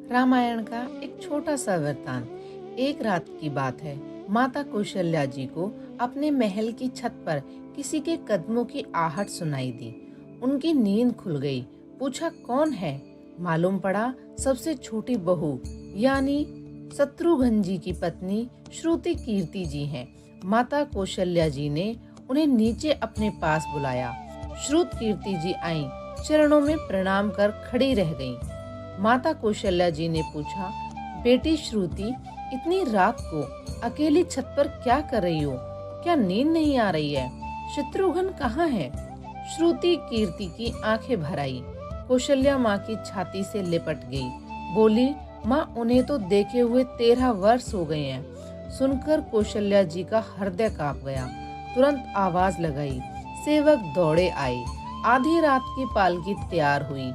रामायण का एक छोटा सा वृतांत। एक रात की बात है। माता कौशल्या जी को अपने महल की छत पर किसी के कदमों की आहट सुनाई दी। उनकी नींद खुल गई। पूछा, कौन है? मालूम पड़ा सबसे छोटी बहू यानी शत्रुघ्न जी की पत्नी श्रुति कीर्ति जी हैं। माता कौशल्या जी ने उन्हें नीचे अपने पास बुलाया। श्रुति कीर्ति जी आईं, चरणों में प्रणाम कर खड़ी रह गईं। माता कौशल्या जी ने पूछा, बेटी श्रुति, इतनी रात को अकेली छत पर क्या कर रही हो? क्या नींद नहीं आ रही है? शत्रुघ्न कहाँ है? श्रुति कीर्ति की आंखें भर आई। कौशल्या माँ की छाती से लिपट गई। बोली, माँ, उन्हें तो देखे हुए 13 वर्ष हो गए हैं। सुनकर कौशल्या जी का हृदय कांप गया। तुरंत आवाज लगाई। सेवक दौड़े आए। आधी रात की पालकी तैयार हुई।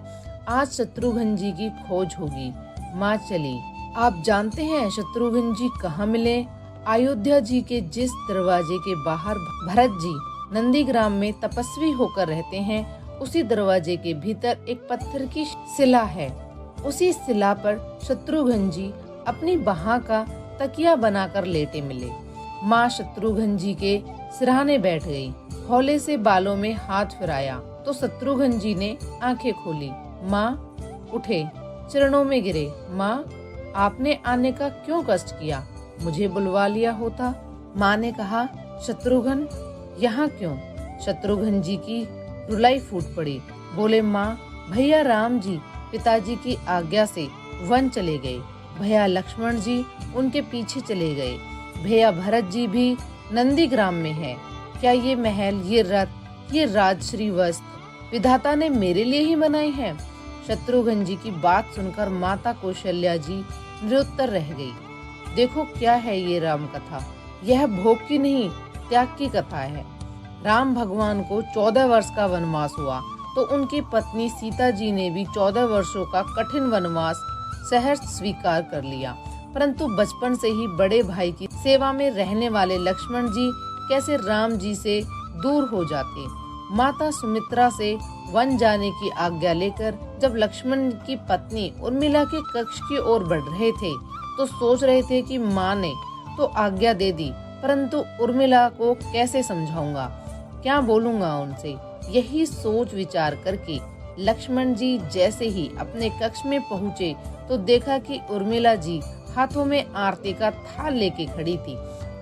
आज शत्रुघ्न जी की खोज होगी। माँ चली। आप जानते हैं शत्रुघ्न जी कहाँ मिले? अयोध्या जी के जिस दरवाजे के बाहर भरत जी नंदीग्राम में तपस्वी होकर रहते हैं, उसी दरवाजे के भीतर एक पत्थर की शिला है। उसी शिला पर शत्रुघ्न जी अपनी बाह का तकिया बनाकर लेटे मिले। माँ शत्रुघ्न जी के सिरहाने बैठ गई। हौले से बालों में हाथ फिराया तो शत्रुघ्न जी ने आंखें खोली। माँ उठे, चरणों में गिरे। माँ, आपने आने का क्यों कष्ट किया? मुझे बुलवा लिया होता। माँ ने कहा, शत्रुघ्न यहाँ क्यों? शत्रुघ्न जी की रुलाई फूट पड़ी। बोले, माँ, भैया राम जी पिताजी की आज्ञा से वन चले गए। भैया लक्ष्मण जी उनके पीछे चले गए। भैया भरत जी भी नंदीग्राम में है। क्या ये महल, ये रथ, ये राजश्री वस्त्र विधाता ने मेरे लिए ही बनाए हैं? शत्रुघ्न जी की बात सुनकर माता कौशल्या जी निरुत्तर रह गई। देखो, क्या है ये राम कथा? यह भोग की नहीं, त्याग की कथा है। राम भगवान को 14 वर्ष का वनवास हुआ तो उनकी पत्नी सीता जी ने भी 14 वर्षों का कठिन वनवास सहर्ष स्वीकार कर लिया। परंतु बचपन से ही बड़े भाई की सेवा में रहने वाले लक्ष्मण जी कैसे राम जी से दूर हो जाते? माता सुमित्रा से वन जाने की आज्ञा लेकर जब लक्ष्मण की पत्नी उर्मिला के कक्ष की ओर बढ़ रहे थे तो सोच रहे थे कि माँ ने तो आज्ञा दे दी, परंतु उर्मिला को कैसे समझाऊंगा, क्या बोलूंगा उनसे? यही सोच विचार करके लक्ष्मण जी जैसे ही अपने कक्ष में पहुँचे तो देखा कि उर्मिला जी हाथों में आरती का थाल लेके खड़ी थी।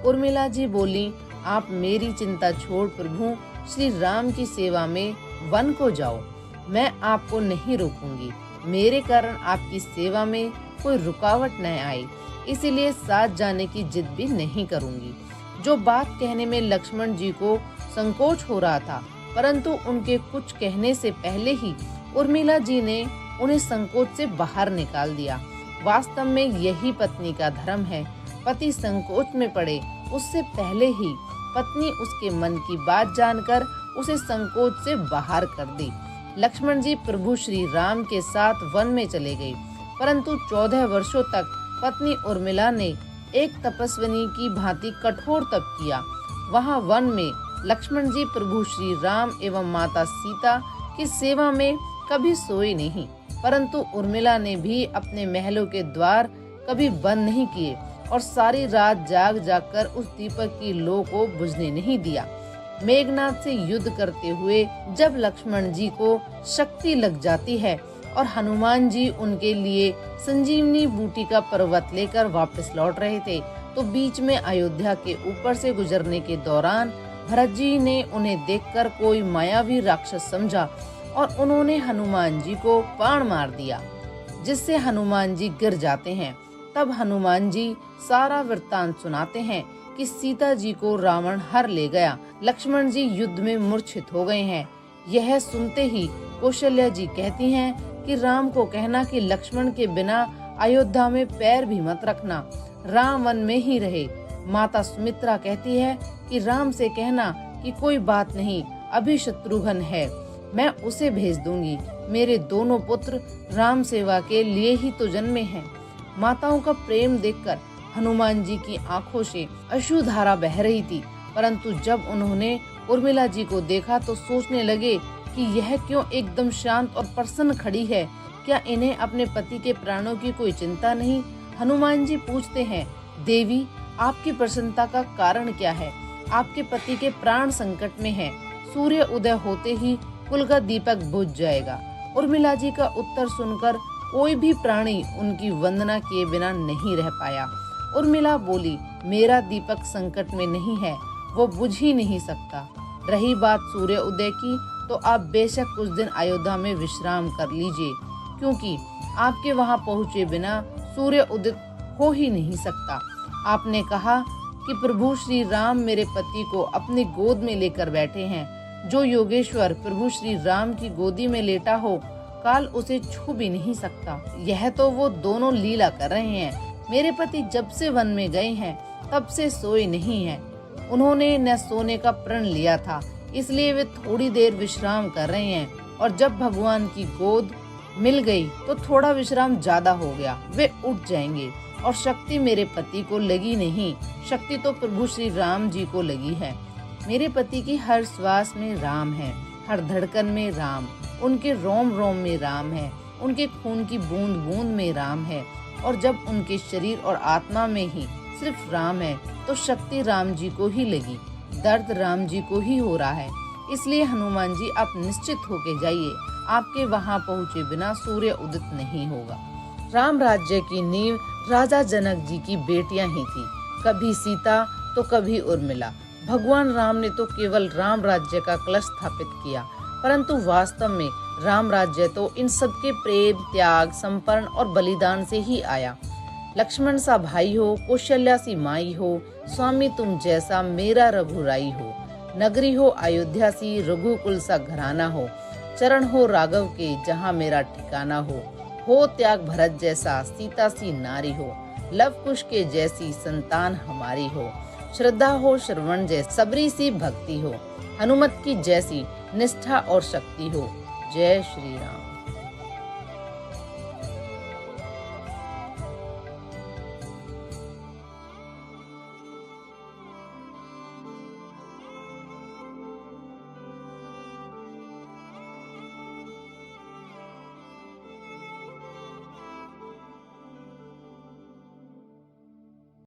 उर्मिला जी बोली, आप मेरी चिंता छोड़ प्रभु श्री राम की सेवा में वन को जाओ। मैं आपको नहीं रोकूंगी। मेरे कारण आपकी सेवा में कोई रुकावट न आए, इसीलिए साथ जाने की जिद भी नहीं करूंगी। जो बात कहने में लक्ष्मण जी को संकोच हो रहा था, परंतु उनके कुछ कहने से पहले ही उर्मिला जी ने उन्हें संकोच से बाहर निकाल दिया। वास्तव में यही पत्नी का धर्म है। पति संकोच में पड़े उससे पहले ही पत्नी उसके मन की बात जानकर उसे संकोच से बाहर कर दी। लक्ष्मण जी प्रभु श्री राम के साथ वन में चले गए, परंतु 14 वर्षों तक पत्नी उर्मिला ने एक तपस्विनी की भांति कठोर तप किया। वहाँ वन में लक्ष्मण जी प्रभु श्री राम एवं माता सीता की सेवा में कभी सोए नहीं, परंतु उर्मिला ने भी अपने महलों के द्वार कभी बंद नहीं किए और सारी रात जाग जाकर उस दीपक की लौ को बुझने नहीं दिया। मेघनाथ से युद्ध करते हुए जब लक्ष्मण जी को शक्ति लग जाती है और हनुमान जी उनके लिए संजीवनी बूटी का पर्वत लेकर वापस लौट रहे थे, तो बीच में अयोध्या के ऊपर से गुजरने के दौरान भरत जी ने उन्हें देखकर कोई मायावी राक्षस समझा और उन्होंने हनुमान जी को बाण मार दिया, जिससे हनुमान जी गिर जाते हैं। तब हनुमान जी सारा वृत्तांत सुनाते हैं कि सीता जी को रावण हर ले गया, लक्ष्मण जी युद्ध में मूर्छित हो गए हैं। यह सुनते ही कौशल्या जी कहती हैं कि राम को कहना कि लक्ष्मण के बिना अयोध्या में पैर भी मत रखना, राम वन में ही रहे। माता सुमित्रा कहती है कि राम से कहना कि कोई बात नहीं, अभी शत्रुघ्न है, मैं उसे भेज दूंगी। मेरे दोनों पुत्र राम सेवा के लिए ही तो जन्मे हैं। माताओं का प्रेम देखकर हनुमान जी की आंखों से अश्रुधारा बह रही थी, परंतु जब उन्होंने उर्मिला जी को देखा तो सोचने लगे कि यह क्यों एकदम शांत और प्रसन्न खड़ी है। क्या इन्हें अपने पति के प्राणों की कोई चिंता नहीं? हनुमान जी पूछते हैं, देवी आपकी प्रसन्नता का कारण क्या है? आपके पति के प्राण संकट में हैं। सूर्य उदय होते ही कुल का दीपक बुझ जाएगा। उर्मिला जी का उत्तर सुनकर कोई भी प्राणी उनकी वंदना किए बिना नहीं रह पाया। उर्मिला बोली, मेरा दीपक संकट में नहीं है, वो बुझ ही नहीं सकता। रही बात सूर्य उदय की, तो आप बेशक कुछ दिन अयोध्या में विश्राम कर लीजिए, क्योंकि आपके वहां पहुंचे बिना सूर्य उदित हो ही नहीं सकता। आपने कहा कि प्रभु श्री राम मेरे पति को अपनी गोद में लेकर बैठे हैं। जो योगेश्वर प्रभु श्री राम की गोदी में लेटा हो, काल उसे छू भी नहीं सकता। यह तो वो दोनों लीला कर रहे हैं। मेरे पति जब से वन में गए हैं तब से सोए नहीं हैं। उन्होंने न सोने का प्रण लिया था, इसलिए वे थोड़ी देर विश्राम कर रहे हैं, और जब भगवान की गोद मिल गई तो थोड़ा विश्राम ज्यादा हो गया, वे उठ जाएंगे। और शक्ति मेरे पति को लगी नहीं, शक्ति तो प्रभु श्री राम जी को लगी है। मेरे पति की हर श्वास में राम है, हर धड़कन में राम, उनके रोम रोम में राम है, उनके खून की बूंद बूंद में राम है। और जब उनके शरीर और आत्मा में ही सिर्फ राम है, तो शक्ति राम जी को ही लगी, दर्द राम जी को ही हो रहा है। इसलिए हनुमान जी आप निश्चित होके जाइए, आपके वहां पहुँचे बिना सूर्य उदित नहीं होगा। राम राज्य की नींव राजा जनक जी की बेटियां ही थी, कभी सीता तो कभी उर्मिला। भगवान राम ने तो केवल राम राज्य का कलश स्थापित किया, परंतु वास्तव में राम राज्य तो इन सबके प्रेम, त्याग, समर्पण और बलिदान से ही आया। लक्ष्मण सा भाई हो, कौशल्या सी माई हो, स्वामी तुम जैसा मेरा रघुराई हो। नगरी हो अयोध्या सी, रघुकुल सा घराना हो, चरण हो राघव के जहाँ मेरा ठिकाना हो त्याग भरत जैसा, सीता सी नारी हो, लव कुश के जैसी संतान हमारी हो। श्रद्धा हो श्रवण जैसी, सबरी सी भक्ति हो, हनुमत की जैसी निष्ठा और शक्ति हो। जय श्री राम।